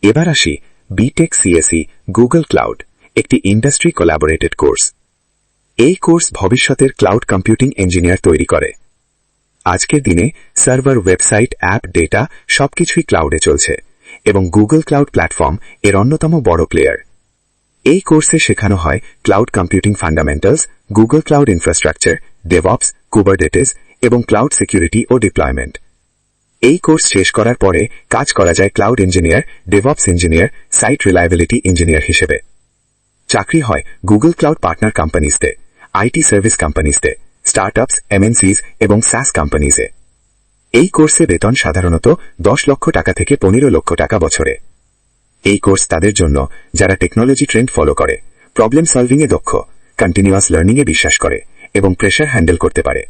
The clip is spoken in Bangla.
এবার আসি বিটেক সিএসই গুগল ক্লাউড, একটি ইন্ডাস্ট্রি কোলাবোরেটেড কোর্স। এই কোর্স ভবিষ্যতের ক্লাউড কম্পিউটিং ইঞ্জিনিয়ার তৈরি করে। আজকের দিনে সার্ভার, ওয়েবসাইট, অ্যাপ, ডেটা সবকিছুই ক্লাউডে চলছে এবং গুগল ক্লাউড প্ল্যাটফর্ম এর অন্যতম বড় প্লেয়ার। এই কোর্সে শেখানো হয় cloud computing fundamentals, Google cloud infrastructure, DevOps, Kubernetes এবং ক্লাউড সিকিউরিটি ও ডিপ্লয়মেন্ট। এই কোর্স শেষ করার পরে কাজ করা যায় cloud engineer, DevOps engineer, site reliability engineer হিসেবে। চাকরি হয় গুগল ক্লাউড পার্টনার কোম্পানিজতে, আইটি সার্ভিস কোম্পানিজতে, স্টার্টআপস, এমএনসিজ এবং সাস কোম্পানিজে। এই কোর্সে বেতন সাধারণত 10 লক্ষ টাকা থেকে 15 লক্ষ টাকা বছরে। এই কোর্স তাদের জন্য যারা টেকনোলজি ট্রেন্ড ফলো করে, প্রবলেম সলভিং এ দক্ষ, কন্টিনিউয়াস লার্নিং এ বিশ্বাস করে এবং প্রেশার হ্যান্ডেল করতে পারে।